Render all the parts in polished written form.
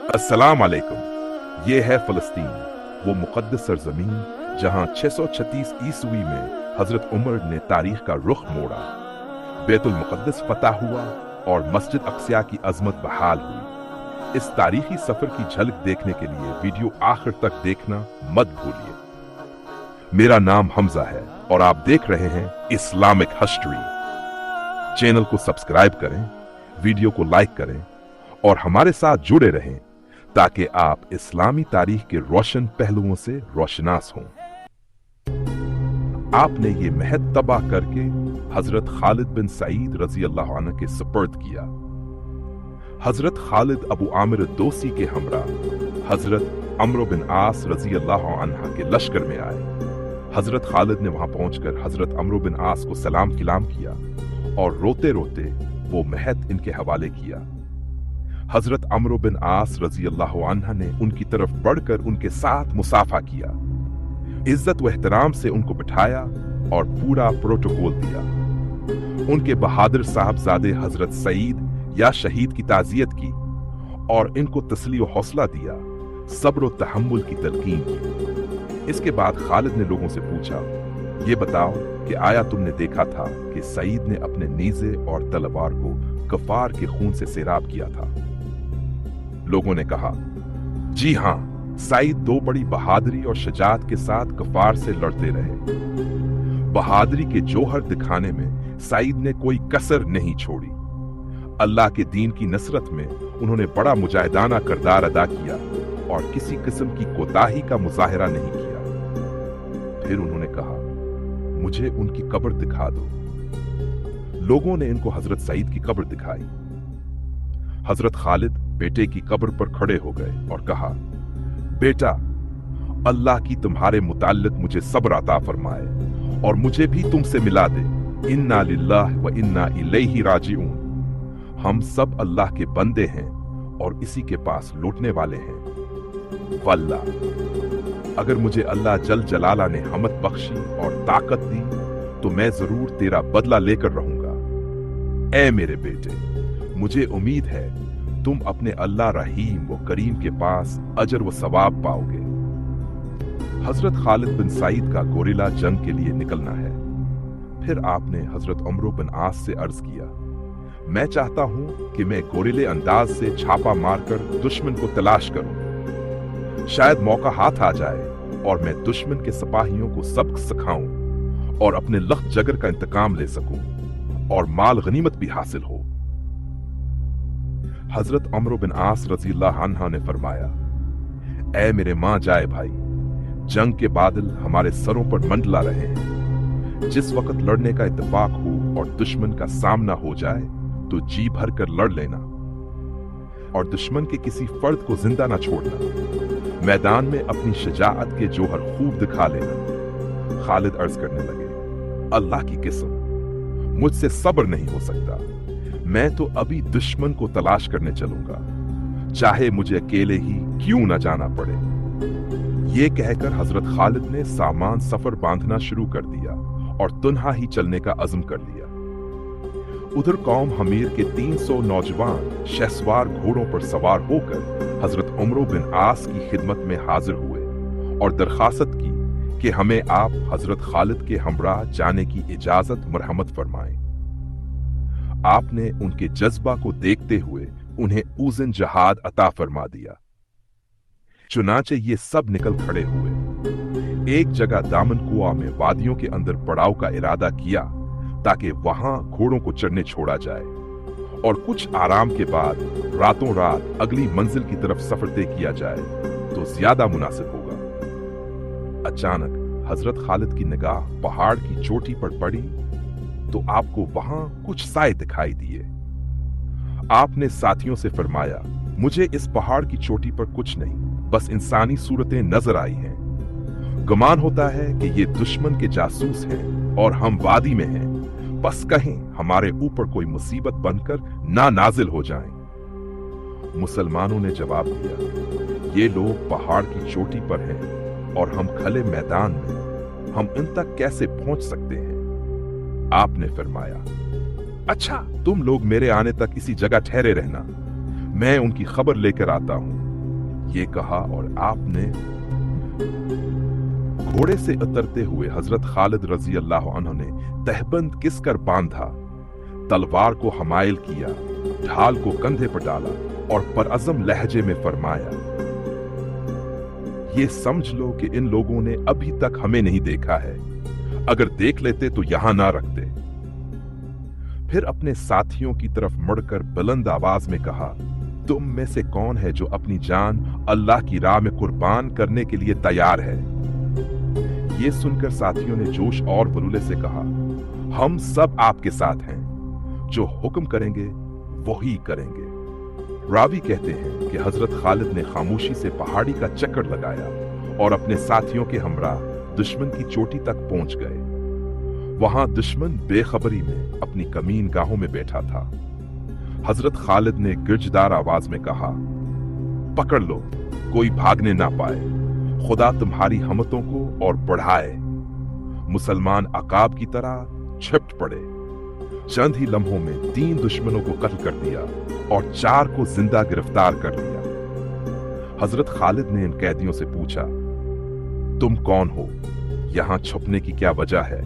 अस्सलाम वालेकुम। ये है फ़लस्तीन, वो मुक़द्दस सरज़मीन जहां 636 ईस्वी में हज़रत उमर ने तारीख का रुख मोड़ा, बैतुल मुक़द्दस फ़तह हुआ और मस्जिद अक्सा की अज़मत बहाल हुई। इस तारीखी सफ़र की झलक देखने के लिए वीडियो आखिर तक देखना मत भूलिए। मेरा नाम हमजा है और आप देख रहे हैं इस्लामिक हिस्ट्री। चैनल को सब्सक्राइब करें, वीडियो को लाइक करें और हमारे साथ जुड़े रहें ताकि आप इस्लामी तारीख के रोशन पहलुओं से रोशनास हों। आपने ये महद तबाह करके हजरत खालिद बिन सईद रजी अल्लाह अन्हु के सुपर्द किया। हजरत खालिद अबू आमिर दोसी के हमरा हजरत अम्र बिन आस रजी अल्लाह अन्हु के लश्कर में आए। हजरत खालिद ने वहां पहुंचकर हजरत अम्र बिन आस को सलाम किलाम किया और रोते रोते वो महद इनके हवाले किया। हजरत अम्र बिन आस रजी अल्लाह अन्हु ने उनकी तरफ बढ़कर उनके साथ मुसाफा किया, इज्जत व एहतराम से उनको बिठाया और पूरा प्रोटोकॉल दिया। उनके बहादुर साहबजादे हजरत सईद या शहीद की ताजियत की और इनको तसली व हौसला दिया, सब्र व तहम्मुल की तलकीन की। इसके बाद खालिद ने लोगों से पूछा, ये बताओ कि आया तुमने देखा था कि सईद ने अपने नीजे और तलवार को कफार के खून से सैराब किया था? लोगों ने कहा, जी हां, सईद दो बड़ी बहादुरी और शजात के साथ कफार से लड़ते रहे। बहादुरी के जोहर दिखाने में सईद ने कोई कसर नहीं छोड़ी। अल्लाह के दीन की नसरत में उन्होंने बड़ा मुजाहिदाना किरदार अदा किया और किसी किस्म की कोताही का मुजाहिरा नहीं किया। फिर उन्होंने कहा, मुझे उनकी कब्र दिखा दो। लोगों ने इनको हजरत सईद की कब्र दिखाई। हजरत खालिद बेटे की कब्र पर खड़े हो गए और कहा, बेटा, अल्लाह की तुम्हारे मुताल्लिक मुझे सब्र अता फरमाए और मुझे भी तुमसे मिला दे। इन्ना लिल्लाह व इन्ना इलैहि राजिऊन। हम सब अल्लाह के बंदे हैं और इसी के पास लौटने वाले हैं। वल्लाह, अगर मुझे अल्लाह जल जलाला ने हमत बख्शी और ताकत दी तो मैं जरूर तेरा बदला लेकर रहूंगा। ऐ मेरे बेटे, मुझे उम्मीद है तुम अपने अल्लाह रहीम व करीम के पास अजर व सवाब पाओगे। हजरत खालिद बिन सईद का गोरिल्ला जंग के लिए निकलना है। फिर आपने हजरत अम्र बिन आस से अर्ज किया, मैं चाहता हूं कि मैं गोरिल्ले अंदाज से छापा मारकर दुश्मन को तलाश करूं। शायद मौका हाथ आ जाए और मैं दुश्मन के सिपाहियों को सबक सिखाऊं और अपने लख्त जगर का इंतकाम ले सकूं और माल गनीमत भी हासिल हो। हजरत अम्र बिन आस रजी अल्लाह अन्हु ने फरमाया, ऐ मेरे मां जाए भाई, जंग के बादल हमारे सरों पर मंडला रहे हैं। जिस वक्त लड़ने का इत्तेफाक हो और दुश्मन का सामना हो जाए तो जी भर कर लड़ लेना और दुश्मन के किसी फर्द को जिंदा ना छोड़ना। मैदान में अपनी शजाअत के जोहर खूब दिखा लेना। खालिद अर्ज करने लगे, अल्लाह की कसम, मुझसे सब्र नहीं हो सकता। मैं तो अभी दुश्मन को तलाश करने चलूंगा, चाहे मुझे अकेले ही क्यों न जाना पड़े। ये कहकर हजरत खालिद ने सामान सफर बांधना शुरू कर दिया और तुन्हा ही चलने का अज़्म कर लिया। उधर कौम हमीर के 300 नौजवान शहसवार घोड़ों पर सवार होकर हजरत उमर बिन आस की खिदमत में हाजिर हुए और दरखास्त की कि हमें आप हजरत खालिद के हमराह जाने की इजाजत मरहमत फरमाएं। आपने उनके जज्बा को देखते हुए उन्हें ऊज़न जहाद अता फरमा दिया। चुनाचे ये सब निकल खड़े हुए। एक जगह दामन कुआ में वादियों के अंदर पड़ाव का इरादा किया ताकि वहां घोड़ों को चढ़ने छोड़ा जाए और कुछ आराम के बाद रातों रात अगली मंजिल की तरफ सफर तय किया जाए तो ज्यादा मुनासिब होगा। अचानक हजरत खालिद की निगाह पहाड़ की चोटी पर पड़ी तो आपको वहां कुछ साए दिखाई दिए। आपने साथियों से फरमाया, मुझे इस पहाड़ की चोटी पर कुछ नहीं, बस इंसानी सूरतें नजर आई हैं। गुमान होता है कि ये दुश्मन के जासूस हैं और हम वादी में हैं। बस कहीं हमारे ऊपर कोई मुसीबत बनकर ना नाजिल हो जाएं। मुसलमानों ने जवाब दिया, ये लोग पहाड़ की चोटी पर हैं और हम खले मैदान में, हम इन तक कैसे पहुंच सकते हैं? आपने फरमाया, अच्छा, तुम लोग मेरे आने तक इसी जगह ठहरे रहना, मैं उनकी खबर लेकर आता हूं। ये कहा और आपने घोड़े से उतरते हुए हजरत खालिद रजी अल्लाह अन्हु ने तहबंद किसकर बांधा, तलवार को हमायल किया, ढाल को कंधे पर डाला और परअज़म लहजे में फरमाया, ये समझ लो कि इन लोगों ने अभी तक हमें नहीं देखा है, अगर देख लेते तो यहां ना रखते। फिर अपने साथियों की तरफ मुड़कर बुलंद आवाज में कहा, तुम में से कौन है जो अपनी जान अल्लाह की राह में कुर्बान करने के लिए तैयार है? ये सुनकर साथियों ने जोश और वलूले से कहा, हम सब आपके साथ हैं, जो हुक्म करेंगे वही करेंगे। रावी कहते हैं कि हजरत खालिद ने खामोशी से पहाड़ी का चक्कर लगाया और अपने साथियों के हमराह दुश्मन की चोटी तक पहुंच गए। वहां दुश्मन बेखबरी में अपनी कमीन गाहों में बैठा था। हजरत खालिद ने गिरजदार आवाज में कहा, पकड़ लो, कोई भागने ना पाए, खुदा तुम्हारी हमतों को और बढ़ाए। मुसलमान अकाब की तरह छिपट पड़े। चंद ही लम्हों में 3 दुश्मनों को कत्ल कर दिया और 4 को जिंदा गिरफ्तार कर लिया। हजरत खालिद ने इन कैदियों से पूछा, तुम कौन हो? यहां छुपने की क्या वजह है?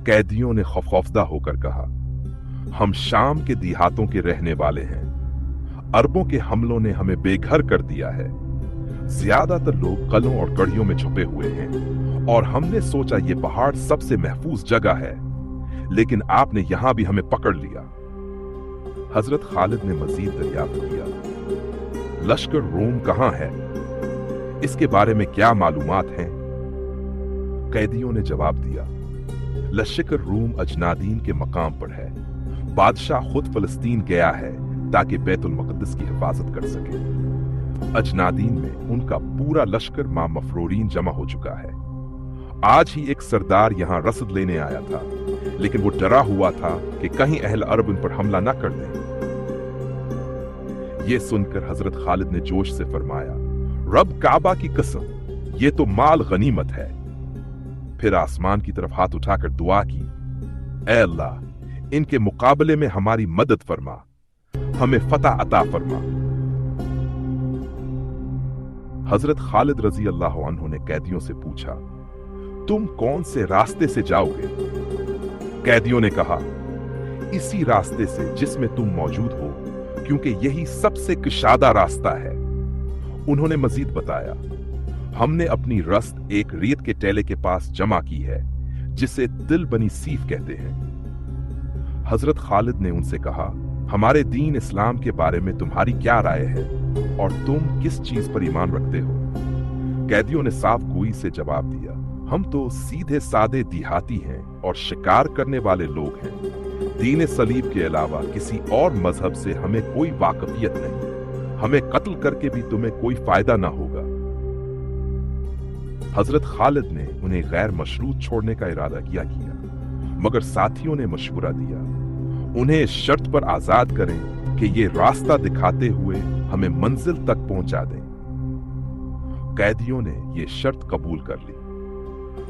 कैदियों ने खौफजदा होकर कहा, हम शाम के देहातों के रहने वाले हैं। अरबों के हमलों ने हमें बेघर कर दिया है। ज्यादातर लोग कलों और गढ़ियों में छुपे हुए हैं और हमने सोचा ये पहाड़ सबसे महफूज जगह है, लेकिन आपने यहां भी हमें पकड़ लिया। हजरत खालिद ने मजीद दरियाफ्त किया, लश्कर रोम कहां है? इसके बारे में क्या मालूमात हैं? कैदियों ने जवाब दिया, लश्कर रूम अजनादीन के मकाम पर है। बादशाह खुद फलस्तीन गया है ताकि बैतुल मक़दिस की हिफाजत कर सके। अजनादीन में उनका पूरा लश्कर मां मफरूरीन जमा हो चुका है। आज ही एक सरदार यहां रसद लेने आया था, लेकिन वो डरा हुआ था कि कहीं अहल अरब उन पर हमला न कर दें। यह सुनकर हजरत खालिद ने जोश से फरमाया, रब काबा की कसम, ये तो माल गनीमत है। फिर आसमान की तरफ हाथ उठाकर दुआ की, ऐ अल्लाह, इनके मुकाबले में हमारी मदद फरमा, हमें फतह अता फरमा। हजरत खालिद रजी अल्लाह अन्हु ने कैदियों से पूछा, तुम कौन से रास्ते से जाओगे? कैदियों ने कहा, इसी रास्ते से जिसमें तुम मौजूद हो, क्योंकि यही सबसे कुशादा रास्ता है। उन्होंने मजीद बताया, हमने अपनी रस्त एक रेत के टेले के पास जमा की है, जिसे तिल बनी सीफ कहते हैं। हजरत खालिद ने उनसे कहा, हमारे दीन इस्लाम के बारे में तुम्हारी क्या राय है और तुम किस चीज पर ईमान रखते हो? कैदियों ने साफ गोई से जवाब दिया, हम तो सीधे सादे देहाती हैं और शिकार करने वाले लोग हैं। दीन सलीब के अलावा किसी और मजहब से हमें कोई वाकफियत नहीं। हमें कत्ल करके भी तुम्हें कोई फायदा ना होगा। हजरत खालिद ने उन्हें गैर मशरूत छोड़ने का इरादा किया, मगर साथियों ने मशवरा दिया, उन्हें इस शर्त पर आजाद करें कि ये रास्ता दिखाते हुए हमें मंजिल तक पहुंचा दें। कैदियों ने यह शर्त कबूल कर ली।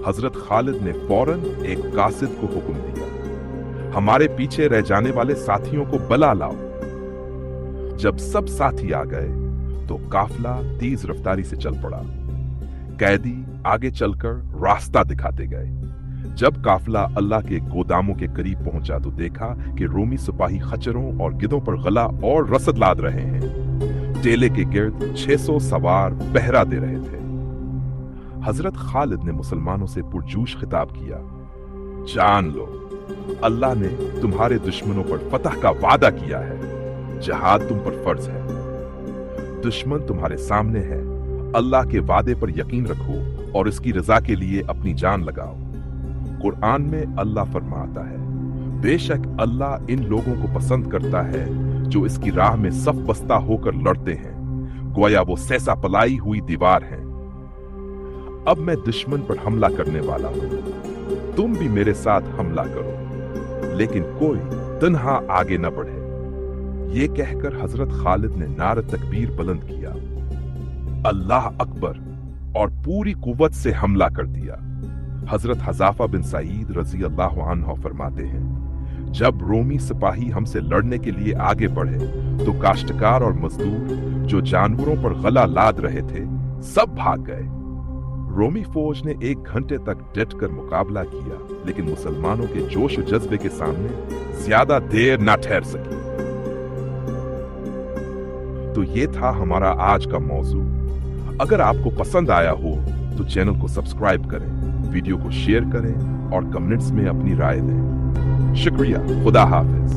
हजरत खालिद ने फौरन एक कासिद को हुक्म दिया, हमारे पीछे रह जाने वाले साथियों को बुला लाओ। जब सब साथी आ गए तो काफिला तेज रफ्तारी से चल पड़ा। कैदी आगे चलकर रास्ता दिखाते गए। जब काफिला अल्लाह के गोदामों के करीब पहुंचा तो देखा कि रोमी सिपाही खच्चरों और गिद्धों पर गला और रसद लाद रहे हैं। टेले के गिर्द 600 सवार पहरा दे रहे थे। हजरत खालिद ने मुसलमानों से पुरजोश खिताब किया, जान लो, अल्लाह ने तुम्हारे दुश्मनों पर फतह का वादा किया है। जिहाद तुम पर फर्ज है। दुश्मन तुम्हारे सामने है। अल्लाह के वादे पर यकीन रखो और इसकी रजा के लिए अपनी जान लगाओ। कुरान में अल्लाह फरमाता है, बेशक अल्लाह इन लोगों को पसंद करता है जो इसकी राह में सफ बस्ता होकर लड़ते हैं, गोया वो सहसा पलाई हुई दीवार है। अब मैं दुश्मन पर हमला करने वाला हूं, तुम भी मेरे साथ हमला करो, लेकिन कोई तन्हा आगे न बढ़े। ये कहकर हजरत खालिद ने नारे तकबीर बुलंद किया, अल्लाह अकबर, और पूरी कुव्वत से हमला कर दिया। हजरत हज़ाफा बिन सईद रजी अल्लाह अन्हु फरमाते हैं, जब रोमी सिपाही हमसे लड़ने के लिए आगे बढ़े तो काश्तकार और मजदूर जो जानवरों पर गला लाद रहे थे सब भाग गए। रोमी फौज ने 1 घंटे तक डटकर मुकाबला किया, लेकिन मुसलमानों के जोश और जज्बे के सामने ज्यादा देर ना ठहर सकी। तो ये था हमारा आज का मौजू। अगर आपको पसंद आया हो तो चैनल को सब्सक्राइब करें, वीडियो को शेयर करें और कमेंट्स में अपनी राय दें। शुक्रिया। खुदा हाफिज।